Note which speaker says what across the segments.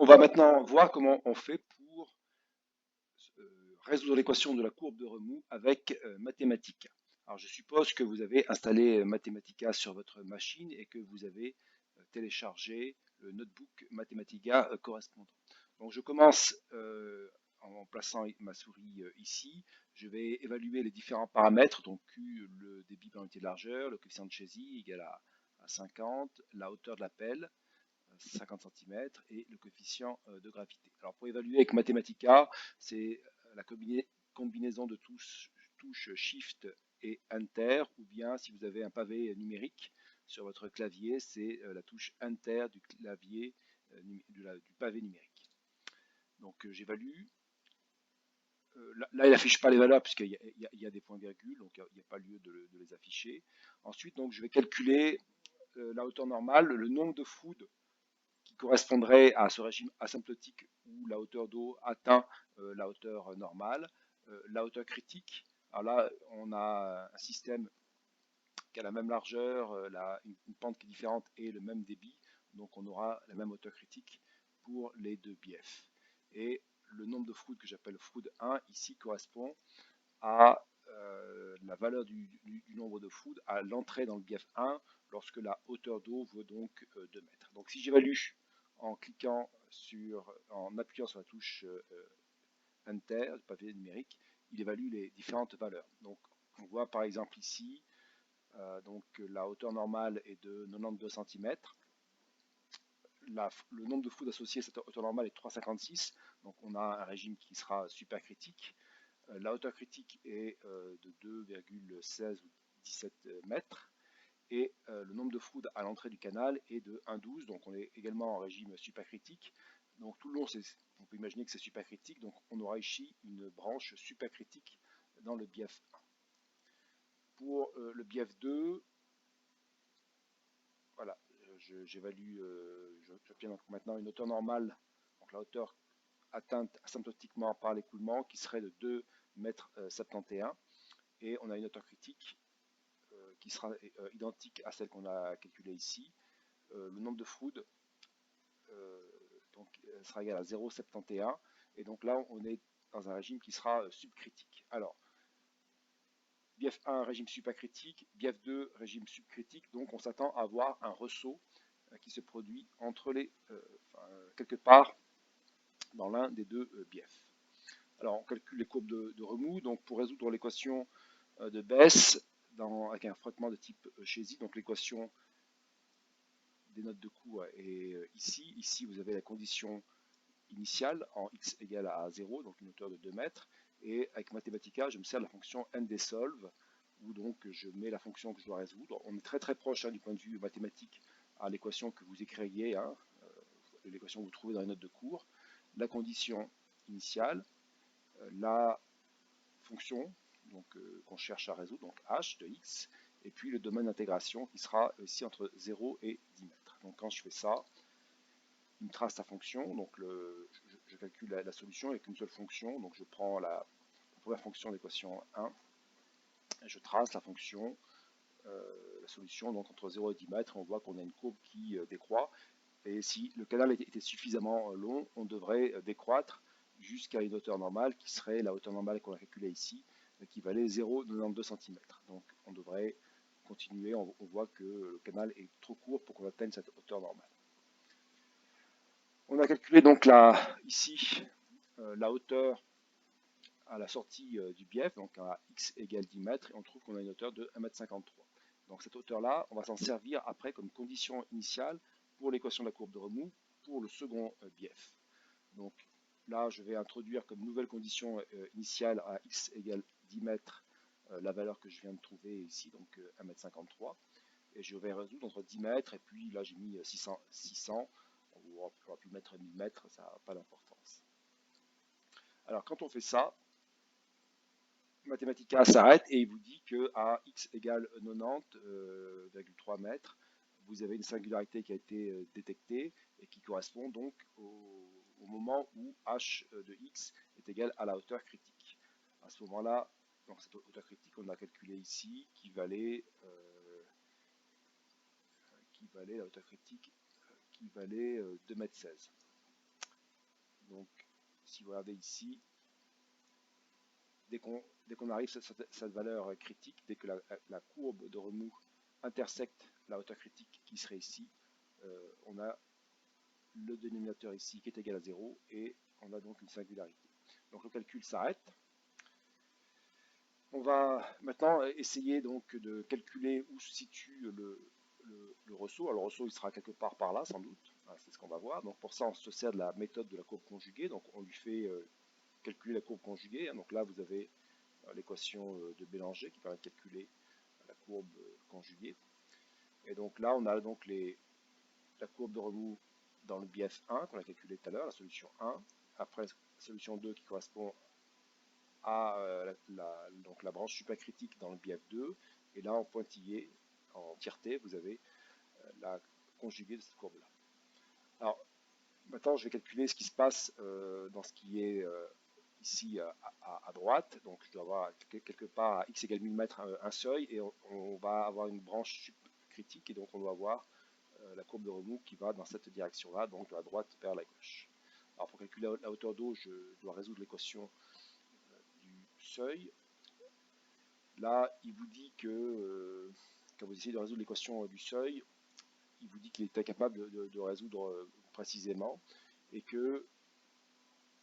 Speaker 1: On va maintenant voir comment on fait pour résoudre l'équation de la courbe de remous avec Mathematica. Alors je suppose que vous avez installé Mathematica sur votre machine et que vous avez téléchargé le notebook Mathematica correspondant. Donc je commence en plaçant ma souris ici. Je vais évaluer les différents paramètres, donc Q, le débit par unité de largeur, le coefficient de Chézy égal à 50, la hauteur de la pelle, 50 cm, et le coefficient de gravité. Alors pour évaluer avec Mathematica, c'est la combinaison de touches Shift et Enter, ou bien si vous avez un pavé numérique sur votre clavier, c'est la touche Enter du clavier du pavé numérique. Donc j'évalue. Là, il n'affiche pas les valeurs puisqu'il y a des points-virgules, donc il n'y a pas lieu de les afficher. Ensuite, donc, je vais calculer la hauteur normale, le nombre de foods qui correspondrait à ce régime asymptotique où la hauteur d'eau atteint la hauteur normale, la hauteur critique. Alors là, on a un système qui a la même largeur, une pente qui est différente et le même débit, donc on aura la même hauteur critique pour les deux biefs. Et le nombre de foods que j'appelle food 1 ici correspond à la valeur du nombre de foods à l'entrée dans le bief 1 lorsque la hauteur d'eau vaut donc 2 mètres. Donc si j'évalue en appuyant sur la touche Enter, du pavé numérique, il évalue les différentes valeurs. Donc on voit par exemple ici, donc la hauteur normale est de 92 cm. Le nombre de foods associés à cette hauteur normale est 3,56, donc on a un régime qui sera supercritique. La hauteur critique est de 2,16 ou 17 mètres et le nombre de foods à l'entrée du canal est de 1,12, donc on est également en régime supercritique. Donc tout le long, on peut imaginer que c'est supercritique, donc on aura ici une branche supercritique dans le bief 1. Pour le bief 2, voilà, j'évalue, j'obtiens donc maintenant une hauteur normale, donc la hauteur atteinte asymptotiquement par l'écoulement qui serait de 2,71 m, et on a une hauteur critique qui sera identique à celle qu'on a calculée ici. Le nombre de foods sera égal à 0,71, et donc là on est dans un régime qui sera subcritique. Alors, bief 1 régime supracritique, bief 2 régime subcritique, donc on s'attend à avoir un ressaut qui se produit entre quelque part dans l'un des deux biefs. Alors on calcule les courbes de remous, donc pour résoudre l'équation de Bess avec un frottement de type Chézy, donc l'équation des notes de coût est ici. Ici vous avez la condition initiale en x égale à 0, donc une hauteur de 2 mètres, et avec Mathematica je me sers de la fonction ndsolve, où donc je mets la fonction que je dois résoudre. On est très très proche du point de vue mathématique à l'équation que vous écririez, l'équation que vous trouvez dans les notes de cours, la condition initiale, la fonction qu'on cherche à résoudre, donc h de x, et puis le domaine d'intégration qui sera ici entre 0 et 10 mètres. Donc quand je fais ça, il me trace la fonction, donc je calcule la solution avec une seule fonction, donc je prends la première fonction de l'équation 1, et je trace la fonction, la solution donc entre 0 et 10 mètres, on voit qu'on a une courbe qui décroît, et si le canal était suffisamment long, on devrait décroître jusqu'à une hauteur normale qui serait la hauteur normale qu'on a calculée ici, qui valait 0,92 cm. Donc on devrait continuer, on voit que le canal est trop court pour qu'on atteigne cette hauteur normale. On a calculé donc ici la hauteur à la sortie du bief, donc à x égale 10 mètres, et on trouve qu'on a une hauteur de 1,53 m. Donc cette hauteur-là, on va s'en servir après comme condition initiale pour l'équation de la courbe de remous pour le second bief. Donc là, je vais introduire comme nouvelle condition initiale à x égale 10 mètres la valeur que je viens de trouver ici, donc 1,53 m. Et je vais résoudre entre 10 mètres, et puis là j'ai mis 600, on aurait pu mettre 1000 mètres, ça n'a pas d'importance. Alors quand on fait ça, Mathematica s'arrête et il vous dit qu'à x égale 90,3 mètres, vous avez une singularité qui a été détectée et qui correspond donc au moment où h de x est égal à la hauteur critique. À ce moment-là, donc cette hauteur critique, on l'a calculée ici, qui valait la hauteur critique qui valait 2,16 m. Donc, si vous regardez ici, dès qu'on arrive à cette valeur critique, dès que la courbe de remous intersecte la hauteur critique qui serait ici, on a le dénominateur ici qui est égal à 0 et on a donc une singularité. Donc le calcul s'arrête. On va maintenant essayer donc de calculer où se situe le ressaut. Alors le ressaut il sera quelque part par là sans doute, c'est ce qu'on va voir. Donc pour ça on se sert de la méthode de la courbe conjuguée, donc on lui fait calculer la courbe conjuguée. Donc là vous avez l'équation de Bélanger qui permet de calculer la courbe conjuguée. Et donc là on a donc la courbe de remous dans le bief 1 qu'on a calculé tout à l'heure, la solution 1. Après, la solution 2 qui correspond à donc la branche supercritique dans le bief 2. Et là, en pointillé, en tireté, vous avez la conjuguée de cette courbe-là. Alors, maintenant, je vais calculer ce qui se passe dans ce qui est ici à droite. Donc, je dois avoir quelque part à x égale 1000 mètres un seuil et on va avoir une branche supercritique et donc on doit avoir la courbe de remous qui va dans cette direction-là, donc de la droite vers la gauche. Alors pour calculer la hauteur d'eau, je dois résoudre l'équation du seuil. Là, il vous dit que quand vous essayez de résoudre l'équation du seuil, il vous dit qu'il est incapable de résoudre précisément et que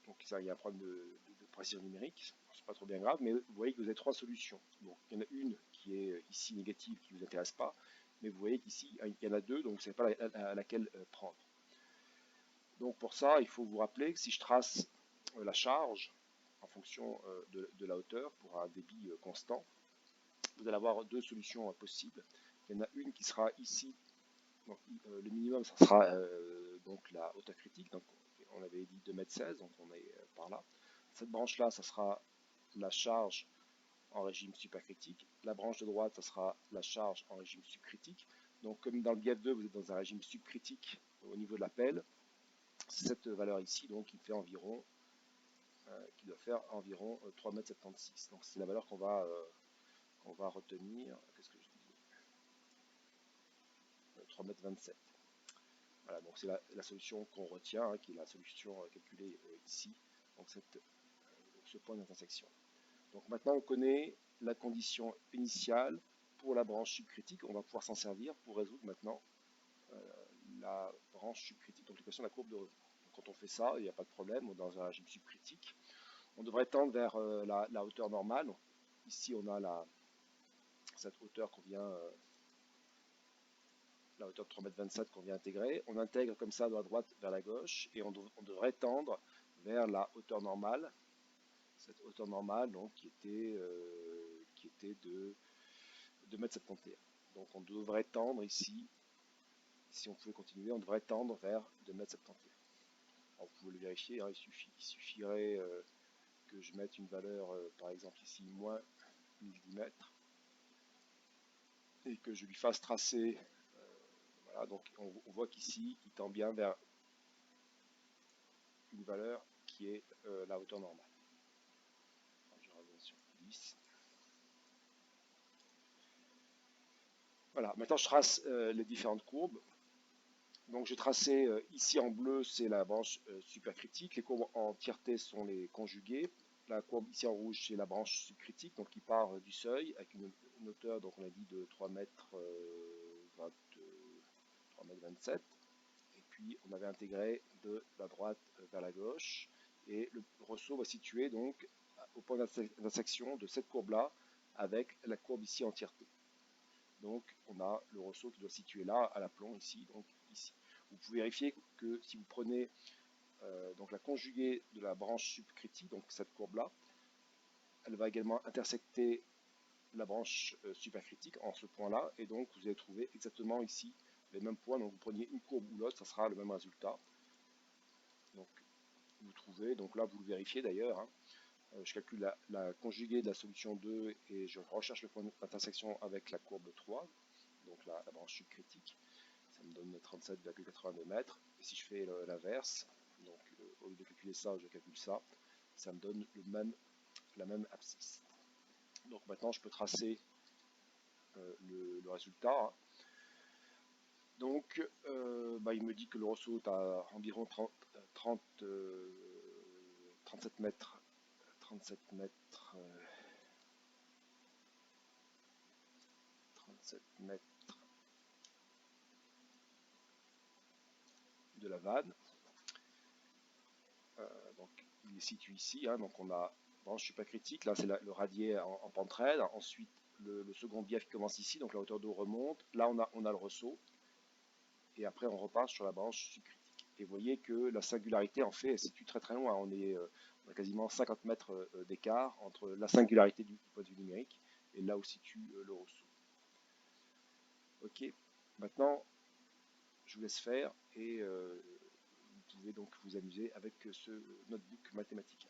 Speaker 1: donc ça, il y a un problème de précision numérique, c'est pas trop bien grave, mais vous voyez que vous avez trois solutions. Donc il y en a une qui est ici négative, qui ne vous intéresse pas, mais vous voyez qu'ici il y en a deux, donc vous ne savez pas laquelle prendre. Donc pour ça, il faut vous rappeler que si je trace la charge en fonction de la hauteur pour un débit constant, vous allez avoir deux solutions possibles. Il y en a une qui sera ici, donc, le minimum ça sera donc la hauteur critique, donc on avait dit 2,16 m, donc on est par là. Cette branche-là, ça sera la charge en régime supercritique. La branche de droite, ça sera la charge en régime subcritique. Donc comme dans le bief 2, vous êtes dans un régime subcritique au niveau de la pelle, cette valeur ici, donc qui fait environ, qui doit faire environ 3,76 m. Donc c'est la valeur qu'on va retenir. Qu'est-ce que je dis 3,27 m. Voilà, donc c'est la solution qu'on retient, hein, qui est la solution calculée ici, donc ce point d'intersection. Donc maintenant on connaît la condition initiale pour la branche subcritique, on va pouvoir s'en servir pour résoudre maintenant la branche subcritique, donc l'équation de la courbe de remous. Quand on fait ça, il n'y a pas de problème, dans un régime subcritique. On devrait tendre vers la hauteur normale. Donc, ici, on a cette hauteur qu'on vient, la hauteur de 3,27 m qu'on vient intégrer. On intègre comme ça de la droite vers la gauche et on devrait tendre vers la hauteur normale. Cette hauteur normale, donc, qui était de 2,71 m. Donc, on devrait tendre ici, si on pouvait continuer, on devrait tendre vers 2,71 m. Vous pouvez le vérifier, hein, il suffirait que je mette une valeur, par exemple ici, moins 1010 mètres, et que je lui fasse tracer, voilà, donc on voit qu'ici, il tend bien vers une valeur qui est la hauteur normale. Alors, je reviens sur 10. Voilà, maintenant je trace les différentes courbes. Donc j'ai tracé ici en bleu, c'est la branche supercritique. Les courbes en tireté sont les conjuguées. La courbe ici en rouge, c'est la branche subcritique, donc qui part du seuil avec une hauteur, donc on a dit de 3,27 m. Et puis on avait intégré de la droite vers la gauche. Et le ressaut va situer donc au point d'intersection de cette courbe-là avec la courbe ici en tireté. Donc on a le ressaut qui doit se situer là, à l'aplomb ici, donc ici. Vous pouvez vérifier que si vous prenez donc la conjuguée de la branche subcritique, donc cette courbe-là, elle va également intersecter la branche supercritique en ce point-là, et donc vous allez trouver exactement ici les mêmes points. Donc vous preniez une courbe ou l'autre, ça sera le même résultat. Donc vous trouvez, donc là vous le vérifiez d'ailleurs, hein. Je calcule la conjuguée de la solution 2 et je recherche le point d'intersection avec la courbe 3, donc la branche subcritique. Ça me donne 37,82 mètres. Et si je fais l'inverse, donc au lieu de calculer ça, je calcule ça, ça me donne la même abscisse. Donc maintenant, je peux tracer le résultat, hein. Donc, il me dit que le ressaut est à environ 30 37 mètres, 37 mètres, 37 mètres de la vanne. Donc, il est situé ici, hein, donc on a branche pas critique, là c'est le radier en pente raide, ensuite le second bief qui commence ici, donc la hauteur d'eau remonte, là on a le ressaut, et après on repart sur la branche subcritique. Et vous voyez que la singularité en fait elle se situe très très loin, on a quasiment 50 mètres d'écart entre la singularité du point de vue numérique et là où se situe le ressaut. Ok, maintenant je vous laisse faire et vous pouvez donc vous amuser avec ce notebook mathématique.